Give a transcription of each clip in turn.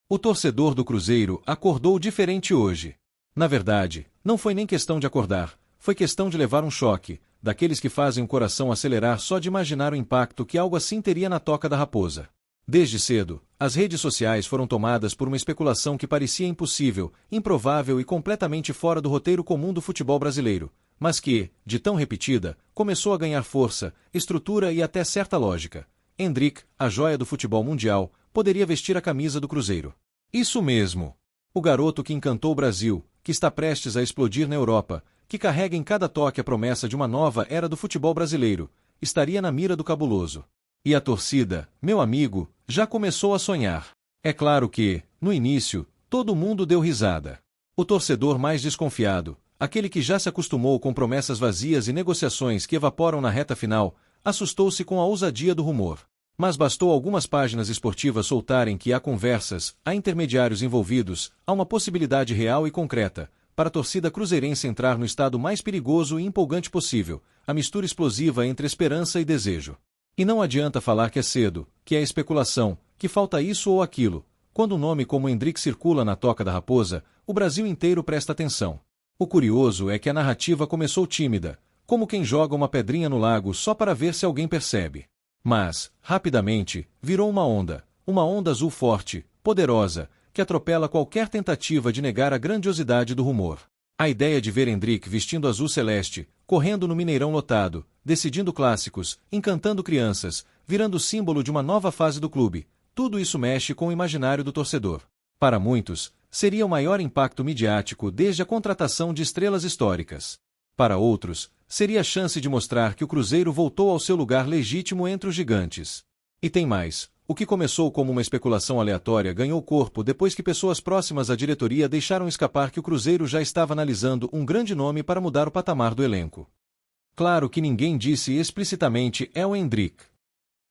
O torcedor do Cruzeiro acordou diferente hoje. Na verdade, não foi nem questão de acordar, foi questão de levar um choque, daqueles que fazem o coração acelerar só de imaginar o impacto que algo assim teria na Toca da Raposa. Desde cedo, as redes sociais foram tomadas por uma especulação que parecia impossível, improvável e completamente fora do roteiro comum do futebol brasileiro, mas que, de tão repetida, começou a ganhar força, estrutura e até certa lógica. Endrick, a joia do futebol mundial, poderia vestir a camisa do Cruzeiro. Isso mesmo! O garoto que encantou o Brasil, que está prestes a explodir na Europa, que carrega em cada toque a promessa de uma nova era do futebol brasileiro, estaria na mira do cabuloso. E a torcida, meu amigo, já começou a sonhar. É claro que, no início, todo mundo deu risada. O torcedor mais desconfiado, aquele que já se acostumou com promessas vazias e negociações que evaporam na reta final, assustou-se com a ousadia do rumor. Mas bastou algumas páginas esportivas soltarem que há conversas, há intermediários envolvidos, há uma possibilidade real e concreta, para a torcida cruzeirense entrar no estado mais perigoso e empolgante possível, a mistura explosiva entre esperança e desejo. E não adianta falar que é cedo, que é especulação, que falta isso ou aquilo. Quando um nome como Endrick circula na Toca da Raposa, o Brasil inteiro presta atenção. O curioso é que a narrativa começou tímida, como quem joga uma pedrinha no lago só para ver se alguém percebe. Mas, rapidamente, virou uma onda azul forte, poderosa, que atropela qualquer tentativa de negar a grandiosidade do rumor. A ideia de ver Endrick vestindo azul celeste, correndo no Mineirão lotado, decidindo clássicos, encantando crianças, virando símbolo de uma nova fase do clube, tudo isso mexe com o imaginário do torcedor. Para muitos, seria o maior impacto midiático desde a contratação de estrelas históricas. Para outros, seria a chance de mostrar que o Cruzeiro voltou ao seu lugar legítimo entre os gigantes. E tem mais. O que começou como uma especulação aleatória ganhou corpo depois que pessoas próximas à diretoria deixaram escapar que o Cruzeiro já estava analisando um grande nome para mudar o patamar do elenco. Claro que ninguém disse explicitamente é o Endrick.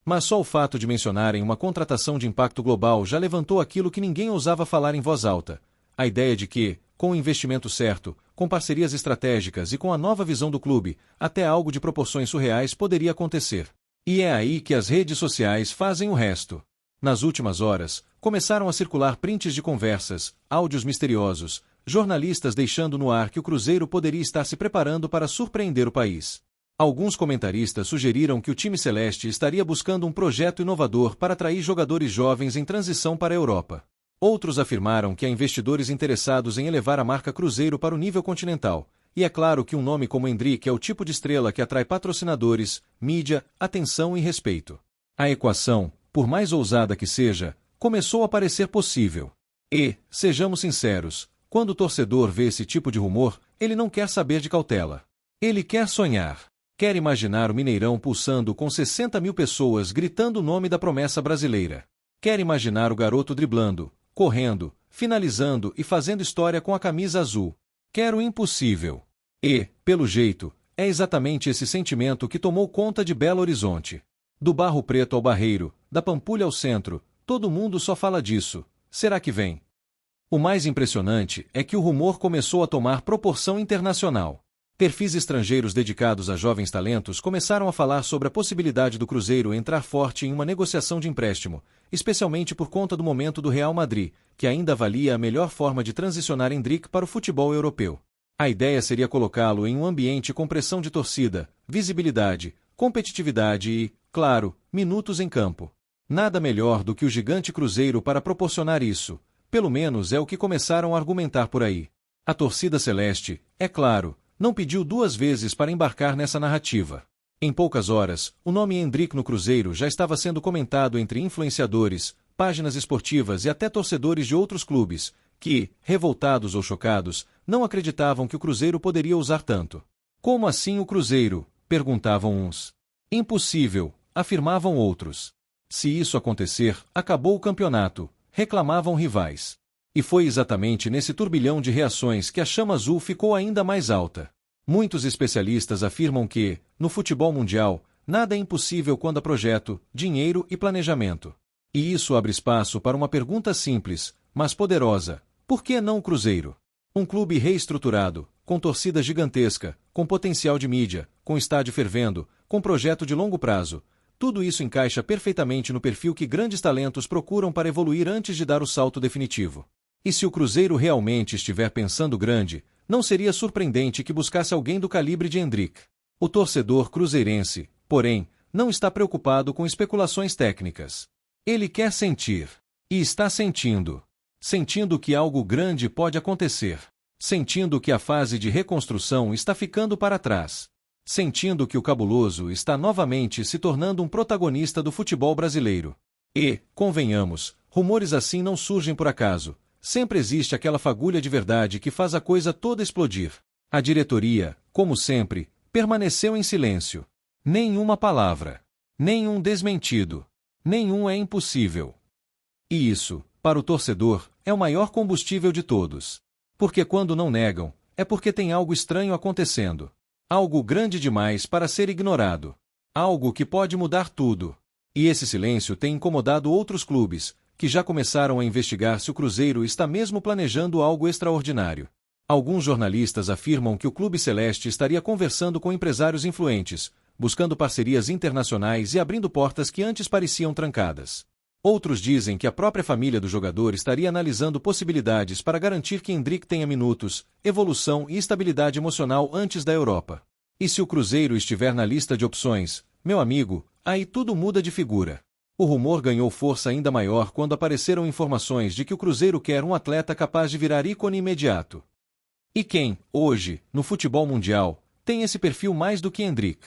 Mas só o fato de mencionarem uma contratação de impacto global já levantou aquilo que ninguém ousava falar em voz alta. A ideia de que, com o investimento certo, com parcerias estratégicas e com a nova visão do clube, até algo de proporções surreais poderia acontecer. E é aí que as redes sociais fazem o resto. Nas últimas horas, começaram a circular prints de conversas, áudios misteriosos, jornalistas deixando no ar que o Cruzeiro poderia estar se preparando para surpreender o país. Alguns comentaristas sugeriram que o time celeste estaria buscando um projeto inovador para atrair jogadores jovens em transição para a Europa. Outros afirmaram que há investidores interessados em elevar a marca Cruzeiro para o nível continental, e é claro que um nome como Endrick é o tipo de estrela que atrai patrocinadores, mídia, atenção e respeito. A equação, por mais ousada que seja, começou a parecer possível. E, sejamos sinceros, quando o torcedor vê esse tipo de rumor, ele não quer saber de cautela. Ele quer sonhar. Quer imaginar o Mineirão pulsando com 60 mil pessoas gritando o nome da promessa brasileira. Quer imaginar o garoto driblando, correndo, finalizando e fazendo história com a camisa azul. Quer o impossível. E, pelo jeito, é exatamente esse sentimento que tomou conta de Belo Horizonte. Do Barro Preto ao Barreiro, da Pampulha ao centro, todo mundo só fala disso. Será que vem? O mais impressionante é que o rumor começou a tomar proporção internacional. Perfis estrangeiros dedicados a jovens talentos começaram a falar sobre a possibilidade do Cruzeiro entrar forte em uma negociação de empréstimo, especialmente por conta do momento do Real Madrid, que ainda avalia a melhor forma de transicionar Endrick para o futebol europeu. A ideia seria colocá-lo em um ambiente com pressão de torcida, visibilidade, competitividade e, claro, minutos em campo. Nada melhor do que o gigante Cruzeiro para proporcionar isso, pelo menos é o que começaram a argumentar por aí. A torcida celeste, é claro, não pediu duas vezes para embarcar nessa narrativa. Em poucas horas, o nome Endrick no Cruzeiro já estava sendo comentado entre influenciadores, páginas esportivas e até torcedores de outros clubes, que, revoltados ou chocados, não acreditavam que o Cruzeiro poderia usar tanto. Como assim o Cruzeiro? Perguntavam uns. Impossível, afirmavam outros. Se isso acontecer, acabou o campeonato, reclamavam rivais. E foi exatamente nesse turbilhão de reações que a chama azul ficou ainda mais alta. Muitos especialistas afirmam que, no futebol mundial, nada é impossível quando há projeto, dinheiro e planejamento. E isso abre espaço para uma pergunta simples, mas poderosa: por que não o Cruzeiro? Um clube reestruturado, com torcida gigantesca, com potencial de mídia, com estádio fervendo, com projeto de longo prazo. Tudo isso encaixa perfeitamente no perfil que grandes talentos procuram para evoluir antes de dar o salto definitivo. E se o Cruzeiro realmente estiver pensando grande, não seria surpreendente que buscasse alguém do calibre de Endrick. O torcedor cruzeirense, porém, não está preocupado com especulações técnicas. Ele quer sentir. E está sentindo. Sentindo que algo grande pode acontecer. Sentindo que a fase de reconstrução está ficando para trás. Sentindo que o cabuloso está novamente se tornando um protagonista do futebol brasileiro. E, convenhamos, rumores assim não surgem por acaso. Sempre existe aquela fagulha de verdade que faz a coisa toda explodir. A diretoria, como sempre, permaneceu em silêncio. Nenhuma palavra. Nenhum desmentido. Nenhum é impossível. E isso, para o torcedor, é o maior combustível de todos. Porque quando não negam, é porque tem algo estranho acontecendo. Algo grande demais para ser ignorado. Algo que pode mudar tudo. E esse silêncio tem incomodado outros clubes, que já começaram a investigar se o Cruzeiro está mesmo planejando algo extraordinário. Alguns jornalistas afirmam que o Clube Celeste estaria conversando com empresários influentes, buscando parcerias internacionais e abrindo portas que antes pareciam trancadas. Outros dizem que a própria família do jogador estaria analisando possibilidades para garantir que Endrick tenha minutos, evolução e estabilidade emocional antes da Europa. E se o Cruzeiro estiver na lista de opções, meu amigo, aí tudo muda de figura. O rumor ganhou força ainda maior quando apareceram informações de que o Cruzeiro quer um atleta capaz de virar ícone imediato. E quem, hoje, no futebol mundial, tem esse perfil mais do que Endrick?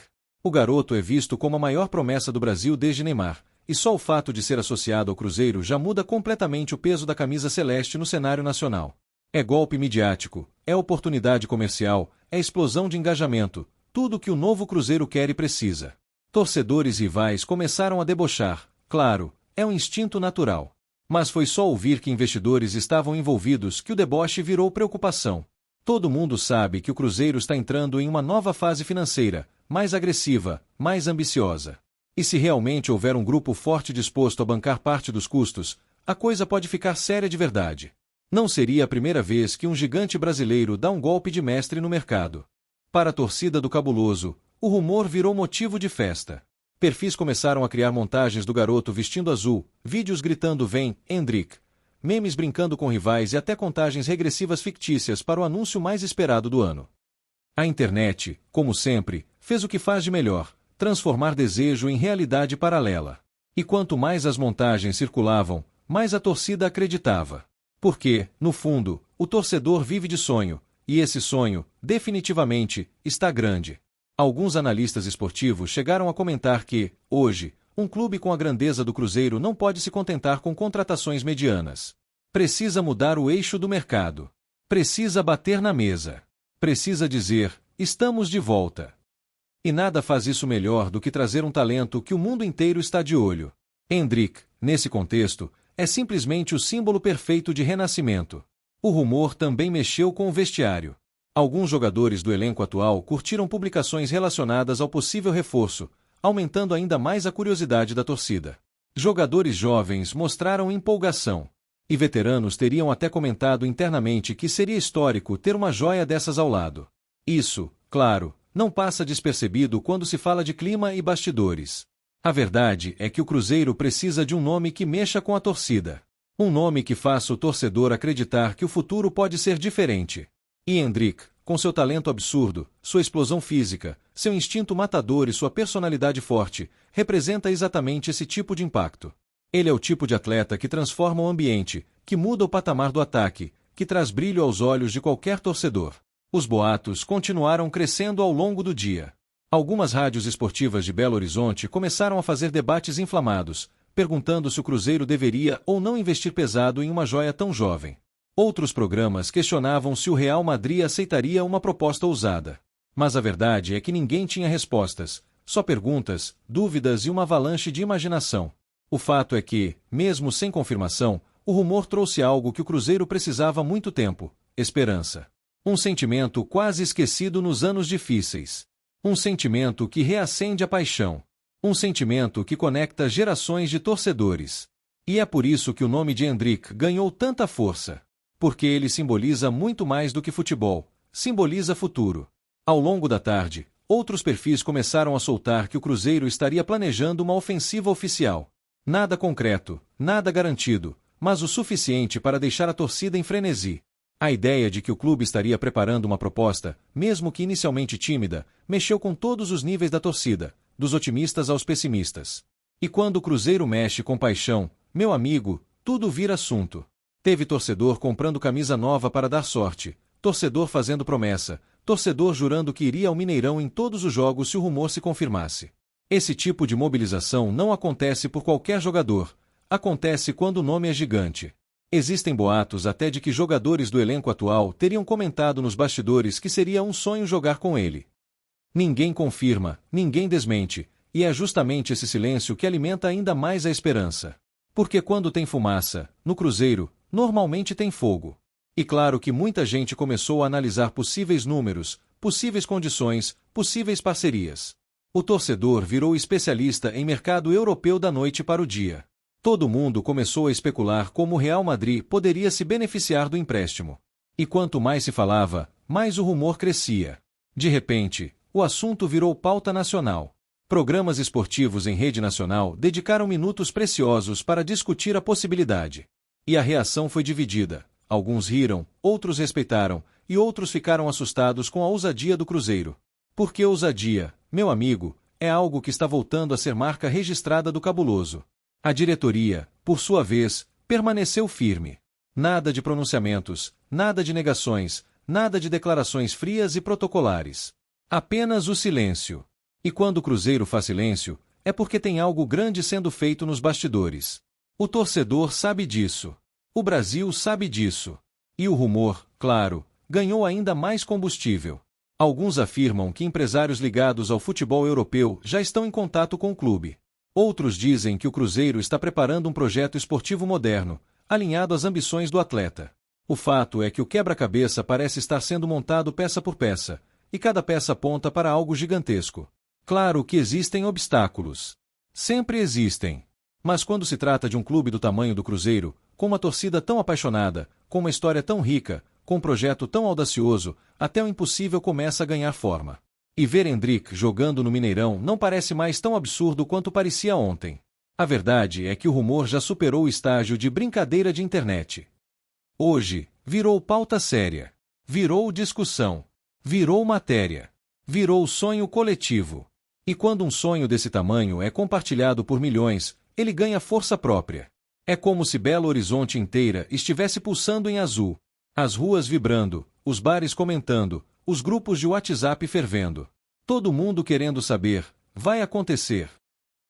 O garoto é visto como a maior promessa do Brasil desde Neymar. E só o fato de ser associado ao Cruzeiro já muda completamente o peso da camisa celeste no cenário nacional. É golpe midiático, é oportunidade comercial, é explosão de engajamento, tudo o que o novo Cruzeiro quer e precisa. Torcedores rivais começaram a debochar, claro, é um instinto natural. Mas foi só ouvir que investidores estavam envolvidos que o deboche virou preocupação. Todo mundo sabe que o Cruzeiro está entrando em uma nova fase financeira, mais agressiva, mais ambiciosa. E se realmente houver um grupo forte disposto a bancar parte dos custos, a coisa pode ficar séria de verdade. Não seria a primeira vez que um gigante brasileiro dá um golpe de mestre no mercado. Para a torcida do Cabuloso, o rumor virou motivo de festa. Perfis começaram a criar montagens do garoto vestindo azul, vídeos gritando "Vem, Endrick", memes brincando com rivais e até contagens regressivas fictícias para o anúncio mais esperado do ano. A internet, como sempre, fez o que faz de melhor: transformar desejo em realidade paralela. E quanto mais as montagens circulavam, mais a torcida acreditava. Porque, no fundo, o torcedor vive de sonho, e esse sonho, definitivamente, está grande. Alguns analistas esportivos chegaram a comentar que, hoje, um clube com a grandeza do Cruzeiro não pode se contentar com contratações medianas. Precisa mudar o eixo do mercado. Precisa bater na mesa. Precisa dizer: estamos de volta. E nada faz isso melhor do que trazer um talento que o mundo inteiro está de olho. Endrick, nesse contexto, é simplesmente o símbolo perfeito de renascimento. O rumor também mexeu com o vestiário. Alguns jogadores do elenco atual curtiram publicações relacionadas ao possível reforço, aumentando ainda mais a curiosidade da torcida. Jogadores jovens mostraram empolgação. E veteranos teriam até comentado internamente que seria histórico ter uma joia dessas ao lado. Isso, claro, não passa despercebido quando se fala de clima e bastidores. A verdade é que o Cruzeiro precisa de um nome que mexa com a torcida. Um nome que faça o torcedor acreditar que o futuro pode ser diferente. E Endrick, com seu talento absurdo, sua explosão física, seu instinto matador e sua personalidade forte, representa exatamente esse tipo de impacto. Ele é o tipo de atleta que transforma o ambiente, que muda o patamar do ataque, que traz brilho aos olhos de qualquer torcedor. Os boatos continuaram crescendo ao longo do dia. Algumas rádios esportivas de Belo Horizonte começaram a fazer debates inflamados, perguntando se o Cruzeiro deveria ou não investir pesado em uma joia tão jovem. Outros programas questionavam se o Real Madrid aceitaria uma proposta ousada. Mas a verdade é que ninguém tinha respostas, só perguntas, dúvidas e uma avalanche de imaginação. O fato é que, mesmo sem confirmação, o rumor trouxe algo que o Cruzeiro precisava há muito tempo: esperança. Um sentimento quase esquecido nos anos difíceis. Um sentimento que reacende a paixão. Um sentimento que conecta gerações de torcedores. E é por isso que o nome de Endrick ganhou tanta força. Porque ele simboliza muito mais do que futebol, simboliza futuro. Ao longo da tarde, outros perfis começaram a soltar que o Cruzeiro estaria planejando uma ofensiva oficial. Nada concreto, nada garantido, mas o suficiente para deixar a torcida em frenesi. A ideia de que o clube estaria preparando uma proposta, mesmo que inicialmente tímida, mexeu com todos os níveis da torcida, dos otimistas aos pessimistas. E quando o Cruzeiro mexe com paixão, meu amigo, tudo vira assunto. Teve torcedor comprando camisa nova para dar sorte, torcedor fazendo promessa, torcedor jurando que iria ao Mineirão em todos os jogos se o rumor se confirmasse. Esse tipo de mobilização não acontece por qualquer jogador, acontece quando o nome é gigante. Existem boatos até de que jogadores do elenco atual teriam comentado nos bastidores que seria um sonho jogar com ele. Ninguém confirma, ninguém desmente, e é justamente esse silêncio que alimenta ainda mais a esperança. Porque quando tem fumaça, no Cruzeiro, normalmente tem fogo. E claro que muita gente começou a analisar possíveis números, possíveis condições, possíveis parcerias. O torcedor virou especialista em mercado europeu da noite para o dia. Todo mundo começou a especular como o Real Madrid poderia se beneficiar do empréstimo. E quanto mais se falava, mais o rumor crescia. De repente, o assunto virou pauta nacional. Programas esportivos em rede nacional dedicaram minutos preciosos para discutir a possibilidade. E a reação foi dividida. Alguns riram, outros respeitaram, e outros ficaram assustados com a ousadia do Cruzeiro. Porque ousadia, meu amigo, é algo que está voltando a ser marca registrada do cabuloso. A diretoria, por sua vez, permaneceu firme. Nada de pronunciamentos, nada de negações, nada de declarações frias e protocolares. Apenas o silêncio. E quando o Cruzeiro faz silêncio, é porque tem algo grande sendo feito nos bastidores. O torcedor sabe disso. O Brasil sabe disso. E o rumor, claro, ganhou ainda mais combustível. Alguns afirmam que empresários ligados ao futebol europeu já estão em contato com o clube. Outros dizem que o Cruzeiro está preparando um projeto esportivo moderno, alinhado às ambições do atleta. O fato é que o quebra-cabeça parece estar sendo montado peça por peça, e cada peça aponta para algo gigantesco. Claro que existem obstáculos. Sempre existem. Mas quando se trata de um clube do tamanho do Cruzeiro, com uma torcida tão apaixonada, com uma história tão rica, com um projeto tão audacioso, até o impossível começa a ganhar forma. E ver Endrick jogando no Mineirão não parece mais tão absurdo quanto parecia ontem. A verdade é que o rumor já superou o estágio de brincadeira de internet. Hoje, virou pauta séria. Virou discussão. Virou matéria. Virou sonho coletivo. E quando um sonho desse tamanho é compartilhado por milhões, ele ganha força própria. É como se Belo Horizonte inteira estivesse pulsando em azul. As ruas vibrando, os bares comentando, os grupos de WhatsApp fervendo. Todo mundo querendo saber, vai acontecer.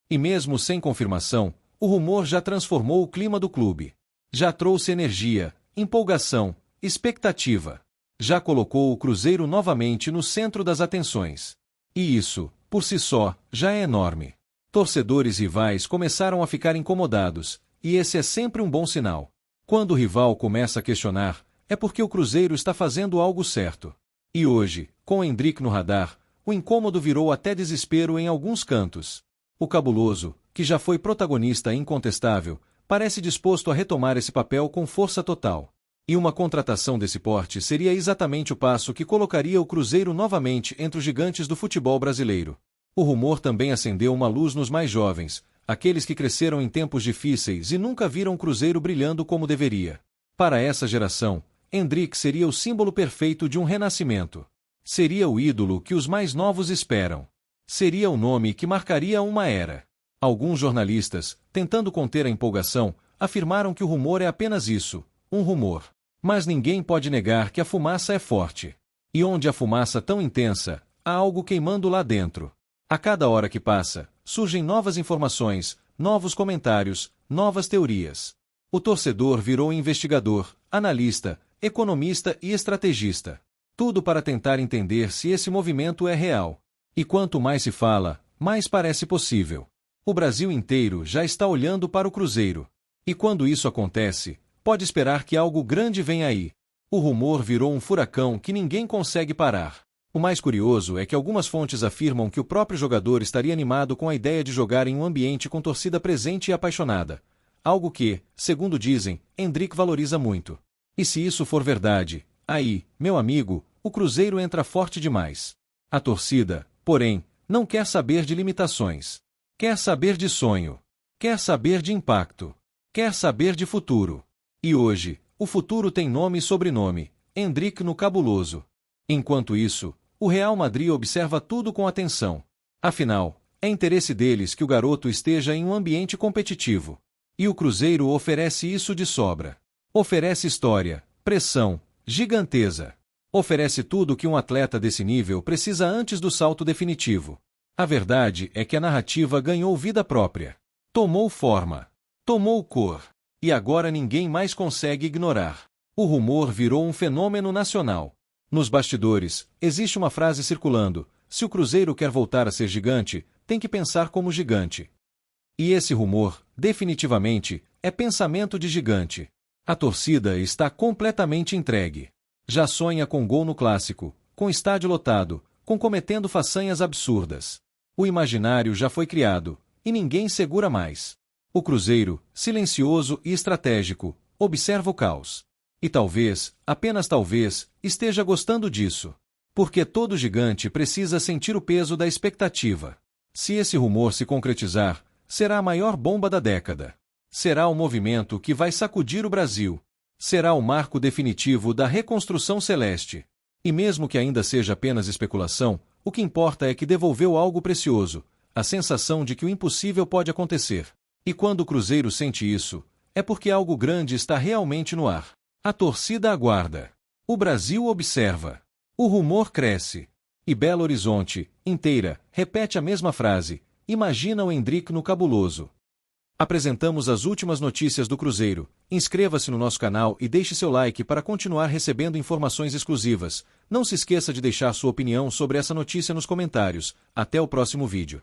E mesmo sem confirmação, o rumor já transformou o clima do clube. Já trouxe energia, empolgação, expectativa. Já colocou o Cruzeiro novamente no centro das atenções. E isso, por si só, já é enorme. Torcedores rivais começaram a ficar incomodados, e esse é sempre um bom sinal. Quando o rival começa a questionar, é porque o Cruzeiro está fazendo algo certo. E hoje, com Endrick no radar, o incômodo virou até desespero em alguns cantos. O cabuloso, que já foi protagonista incontestável, parece disposto a retomar esse papel com força total. E uma contratação desse porte seria exatamente o passo que colocaria o Cruzeiro novamente entre os gigantes do futebol brasileiro. O rumor também acendeu uma luz nos mais jovens, aqueles que cresceram em tempos difíceis e nunca viram o Cruzeiro brilhando como deveria. Para essa geração, Endrick seria o símbolo perfeito de um renascimento. Seria o ídolo que os mais novos esperam. Seria o nome que marcaria uma era. Alguns jornalistas, tentando conter a empolgação, afirmaram que o rumor é apenas isso, um rumor. Mas ninguém pode negar que a fumaça é forte. E onde a fumaça tão intensa, há algo queimando lá dentro. A cada hora que passa, surgem novas informações, novos comentários, novas teorias. O torcedor virou investigador, analista, economista e estrategista. Tudo para tentar entender se esse movimento é real. E quanto mais se fala, mais parece possível. O Brasil inteiro já está olhando para o Cruzeiro. E quando isso acontece, pode esperar que algo grande venha aí. O rumor virou um furacão que ninguém consegue parar. O mais curioso é que algumas fontes afirmam que o próprio jogador estaria animado com a ideia de jogar em um ambiente com torcida presente e apaixonada. Algo que, segundo dizem, Endrick valoriza muito. E se isso for verdade, aí, meu amigo, o Cruzeiro entra forte demais. A torcida, Porém, não quer saber de limitações. Quer saber de sonho. Quer saber de impacto. Quer saber de futuro. E hoje, o futuro tem nome e sobrenome, Endrick no Cabuloso. Enquanto isso, o Real Madrid observa tudo com atenção. Afinal, é interesse deles que o garoto esteja em um ambiente competitivo. E o Cruzeiro oferece isso de sobra. Oferece história, pressão, giganteza. Oferece tudo que um atleta desse nível precisa antes do salto definitivo. A verdade é que a narrativa ganhou vida própria. Tomou forma. Tomou cor. E agora ninguém mais consegue ignorar. O rumor virou um fenômeno nacional. Nos bastidores, existe uma frase circulando: se o Cruzeiro quer voltar a ser gigante, tem que pensar como gigante. E esse rumor, definitivamente, é pensamento de gigante. A torcida está completamente entregue. Já sonha com gol no clássico, com estádio lotado, cometendo façanhas absurdas. O imaginário já foi criado, e ninguém segura mais. O Cruzeiro, silencioso e estratégico, observa o caos. E talvez, apenas talvez, esteja gostando disso. Porque todo gigante precisa sentir o peso da expectativa. Se esse rumor se concretizar, será a maior bomba da década. Será o movimento que vai sacudir o Brasil. Será o marco definitivo da reconstrução celeste. E mesmo que ainda seja apenas especulação, o que importa é que devolveu algo precioso, a sensação de que o impossível pode acontecer. E quando o Cruzeiro sente isso, é porque algo grande está realmente no ar. A torcida aguarda. O Brasil observa. O rumor cresce. E Belo Horizonte, inteira, repete a mesma frase: imagina o Endrick no Cabuloso. Apresentamos as últimas notícias do Cruzeiro. Inscreva-se no nosso canal e deixe seu like para continuar recebendo informações exclusivas. Não se esqueça de deixar sua opinião sobre essa notícia nos comentários. Até o próximo vídeo.